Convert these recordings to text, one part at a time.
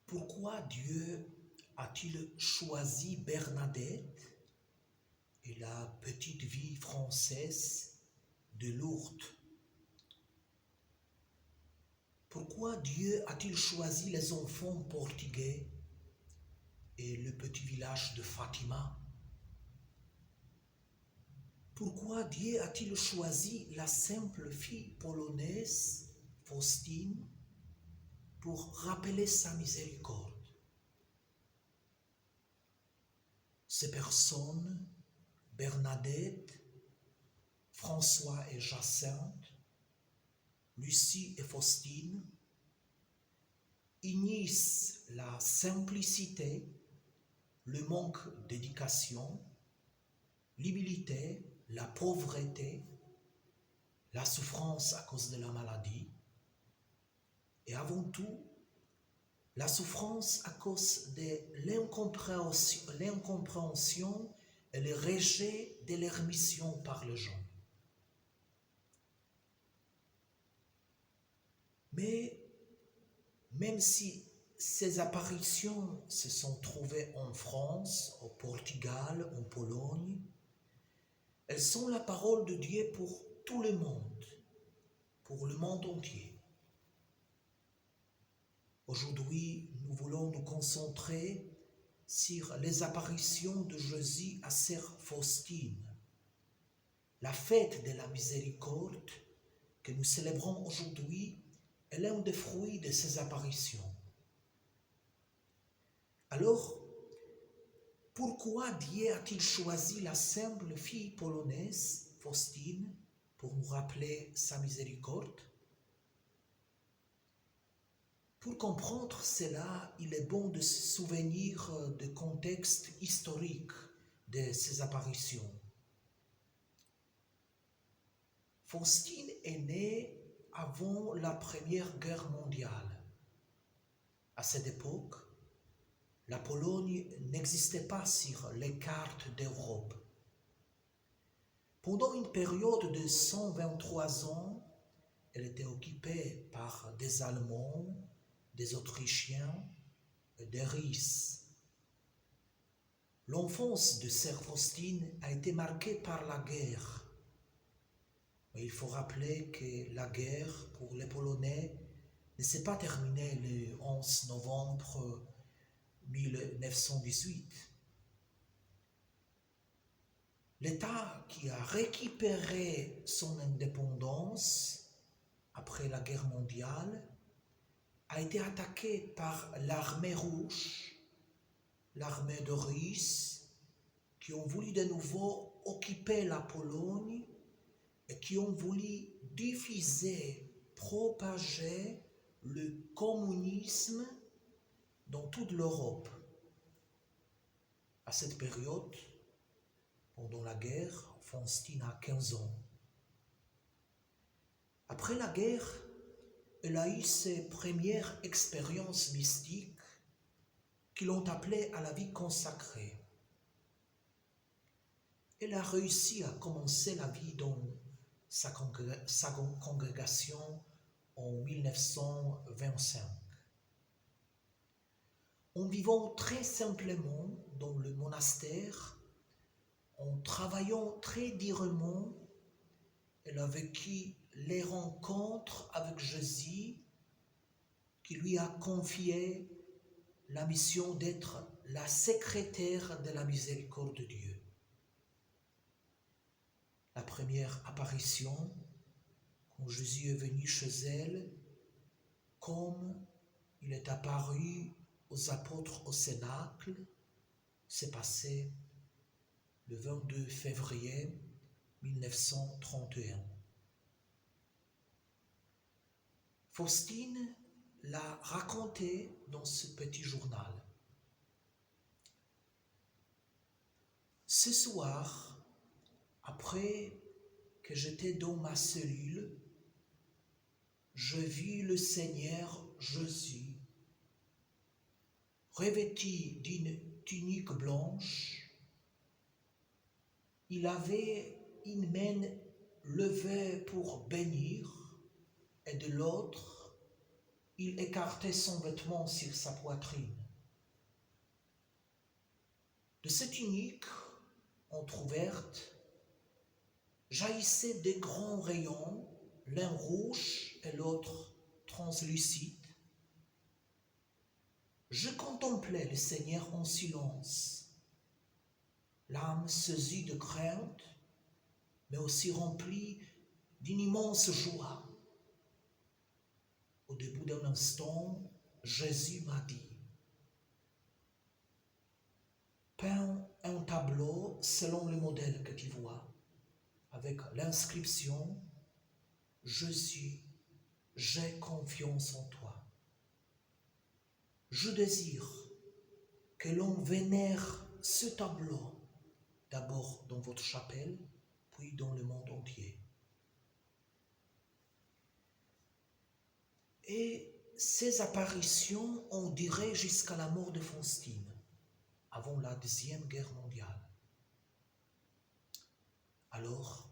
Pourquoi Dieu a-t-il choisi Bernadette et la petite vie française de Lourdes? Pourquoi Dieu a-t-il choisi les enfants portugais et le petit village de Fatima? Pourquoi Dieu a-t-il choisi la simple fille polonaise, Faustine, pour rappeler sa miséricorde? Ces personnes, Bernadette, François et Jacinthe, Lucie et Faustine, unissent la simplicité, le manque d'éducation, l'humilité, la pauvreté, la souffrance à cause de la maladie et avant tout, la souffrance à cause de l'incompréhension et le rejet de leur mission par les gens. Mais même si ces apparitions se sont trouvées en France, au Portugal, en Pologne, elles sont la parole de Dieu pour tout le monde entier. Aujourd'hui, nous voulons nous concentrer sur les apparitions de Jésus à sœur Faustine, la fête de la miséricorde que nous célébrons aujourd'hui est l'un des fruits de ces apparitions. Alors, pourquoi Dieu a-t-il choisi la simple fille polonaise, Faustine, pour nous rappeler sa miséricorde? Pour comprendre cela, il est bon de se souvenir du contexte historique de ces apparitions. Faustine est née avant la Première Guerre mondiale. À cette époque, la Pologne n'existait pas sur les cartes d'Europe. Pendant une période de 123 ans, elle était occupée par des Allemands, des Autrichiens et des Russes. L'enfance de sœur Faustine a été marquée par la guerre. Mais il faut rappeler que la guerre pour les Polonais ne s'est pas terminée le 11 novembre 1918. L'État qui a récupéré son indépendance après la guerre mondiale a été attaqué par l'armée rouge, l'armée de Russes, qui ont voulu de nouveau occuper la Pologne et qui ont voulu diffuser, propager le communisme dans toute l'Europe. À cette période, pendant la guerre, Faustine a 15 ans. Après la guerre, elle a eu ses premières expériences mystiques qui l'ont appelée à la vie consacrée. Elle a réussi à commencer la vie dans sa congrégation en 1925. En vivant très simplement dans le monastère, en travaillant très durement, elle a vécu les rencontres avec Jésus qui lui a confié la mission d'être la secrétaire de la miséricorde de Dieu. La première apparition, quand Jésus est venu chez elle, comme il est apparu aux apôtres au Cénacle, s'est passé le 22 février 1931. Faustine l'a raconté dans ce petit journal. Ce soir, après que j'étais dans ma cellule, je vis le Seigneur Jésus, revêtu d'une tunique blanche. Il avait une main levée pour bénir et de l'autre, il écartait son vêtement sur sa poitrine. De cette tunique entr'ouverte jaillissaient des grands rayons, l'un rouge et l'autre translucide. Je contemplais le Seigneur en silence, l'âme saisie de crainte, mais aussi remplie d'une immense joie. Au début d'un instant, Jésus m'a dit, peins un tableau selon le modèle que tu vois, avec l'inscription « Jésus, j'ai confiance en toi ». Je désire que l'on vénère ce tableau, d'abord dans votre chapelle, puis dans le monde entier. Et ces apparitions ont duré jusqu'à la mort de Faustine, avant la Deuxième Guerre mondiale. Alors,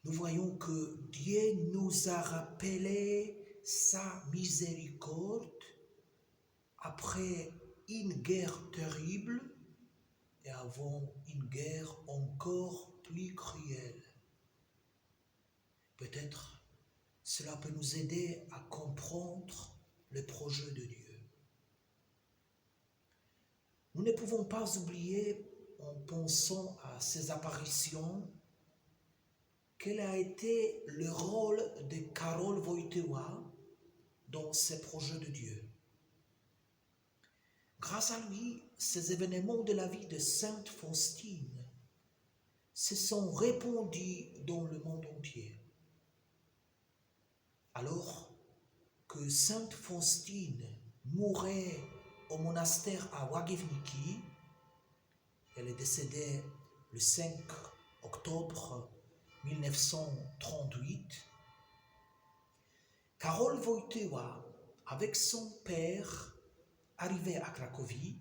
nous voyons que Dieu nous a rappelé sa miséricorde après une guerre terrible et avant une guerre encore plus cruelle. Peut-être cela peut nous aider à comprendre le projet de Dieu. Nous ne pouvons pas oublier, en pensant à ces apparitions, quel a été le rôle de Karol Wojtyła dans ces projets de Dieu. Grâce à lui, ces événements de la vie de Sainte Faustine se sont répandus dans le monde entier. Alors que Sainte Faustine mourait au monastère à Łagiewnicki, elle est décédée le 5 octobre 1938, Karol Wojtyła, avec son père, arrivé à Cracovie,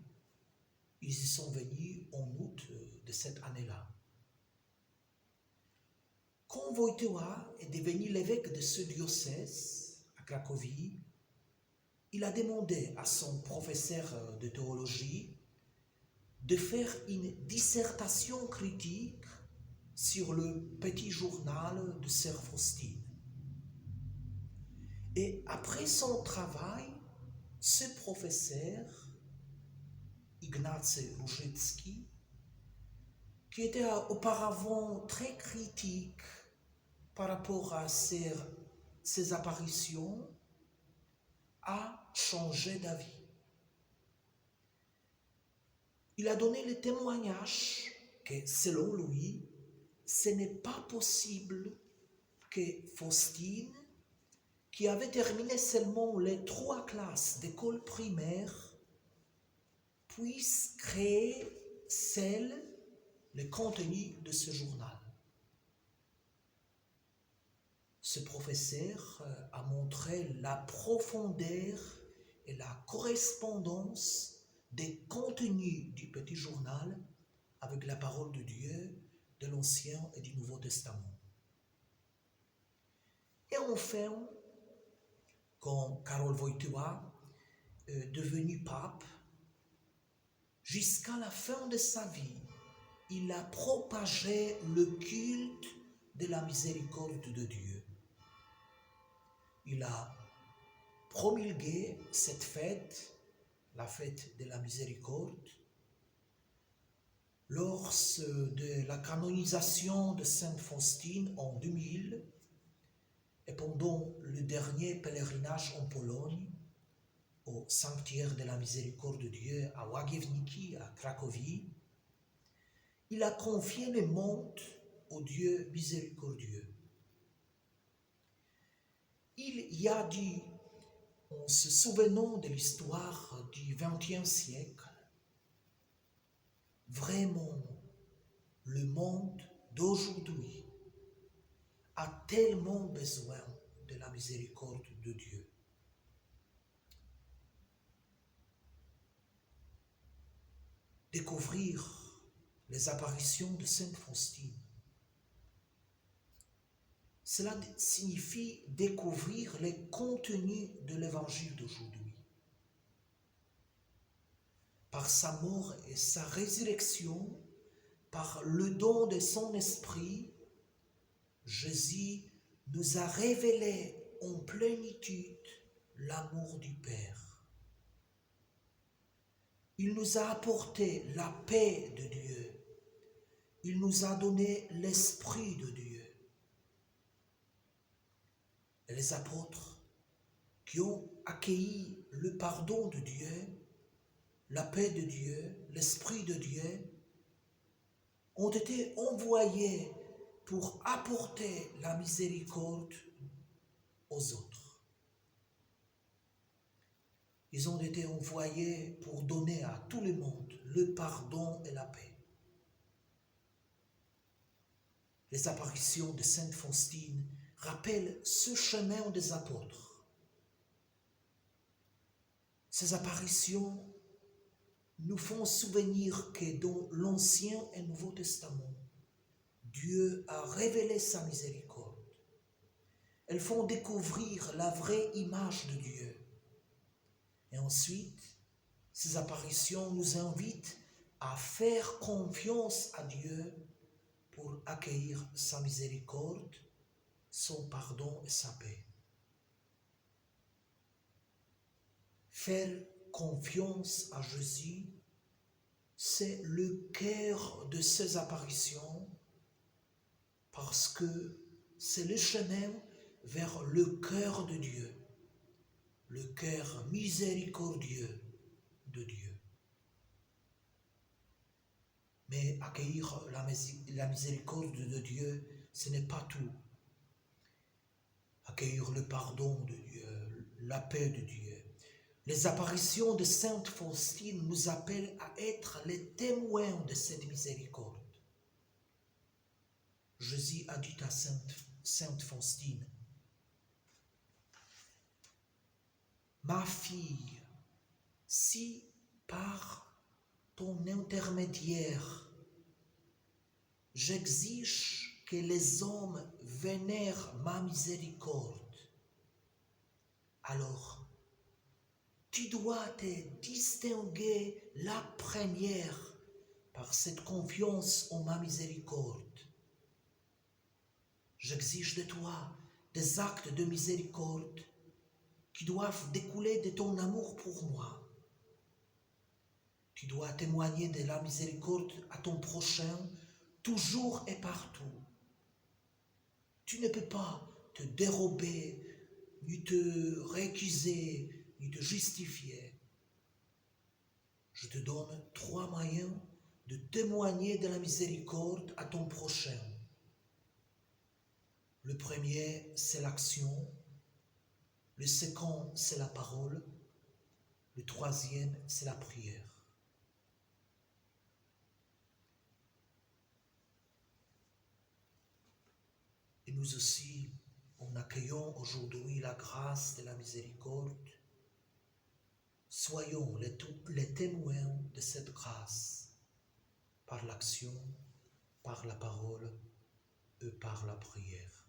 ils y sont venus en août de cette année-là. Quand Wojtyła est devenu l'évêque de ce diocèse à Cracovie, il a demandé à son professeur de théologie de faire une dissertation critique sur le petit journal de Sœur Faustine. Et après son travail, ce professeur, Ignacy Różycki, qui était auparavant très critique par rapport à ces apparitions, a changé d'avis. Il a donné le témoignage que, selon lui, ce n'est pas possible que Faustine, qui avait terminé seulement les 3 classes d'école primaire, puisse créer le contenu de ce journal. Ce professeur a montré la profondeur et la correspondance des contenus du petit journal avec la parole de Dieu de l'Ancien et du Nouveau Testament. Et enfin, quand Karol Wojtyła est devenu pape, jusqu'à la fin de sa vie, il a propagé le culte de la miséricorde de Dieu. Il a promulgué cette fête, la fête de la miséricorde, lors de la canonisation de Sainte Faustine en 2000 et pendant le dernier pèlerinage en Pologne, au sanctuaire de la miséricorde de Dieu à Łagiewnicki, à Cracovie, il a confié le monde au Dieu miséricordieux. Il y a dit, en se souvenant de l'histoire du XXe siècle, vraiment, le monde d'aujourd'hui a tellement besoin de la miséricorde de Dieu. Découvrir les apparitions de Sainte Faustine, Cela signifie découvrir les contenus de l'évangile d'aujourd'hui. Par sa mort et sa résurrection, par le don de son esprit, Jésus nous a révélé en plénitude l'amour du Père. Il nous a apporté la paix de Dieu. Il nous a donné l'Esprit de Dieu. Et les apôtres qui ont accueilli le pardon de Dieu, la paix de Dieu, l'Esprit de Dieu, ont été envoyés pour apporter la miséricorde aux autres. Ils ont été envoyés pour donner à tout le monde le pardon et la paix. Les apparitions de Sainte Faustine rappellent ce chemin des apôtres. Ces apparitions nous font souvenir que dans l'Ancien et Nouveau Testament, Dieu a révélé sa miséricorde. Elles font découvrir la vraie image de Dieu. Et ensuite, ces apparitions nous invitent à faire confiance à Dieu pour accueillir sa miséricorde, son pardon et sa paix. Faire confiance à Jésus, c'est le cœur de ces apparitions parce que c'est le chemin vers le cœur de Dieu, le cœur miséricordieux de Dieu. Mais accueillir la miséricorde de Dieu, ce n'est pas tout. Accueillir le pardon de Dieu, la paix de Dieu. Les apparitions de Sainte Faustine nous appellent à être les témoins de cette miséricorde. Jésus a dit à Sainte Faustine, « Ma fille, si par ton intermédiaire, j'exige que les hommes vénèrent ma miséricorde, alors tu dois te distinguer la première par cette confiance en ma miséricorde. J'exige de toi des actes de miséricorde qui doivent découler de ton amour pour moi. Tu dois témoigner de la miséricorde à ton prochain, toujours et partout. Tu ne peux pas te dérober, ni te récuser, ni te justifier. Je te donne 3 moyens de témoigner de la miséricorde à ton prochain. Le premier, c'est l'action. Le second, c'est la parole. Le troisième, c'est la prière. Et nous aussi, en accueillant aujourd'hui la grâce de la miséricorde, soyons les témoins de cette grâce par l'action, par la parole et par la prière.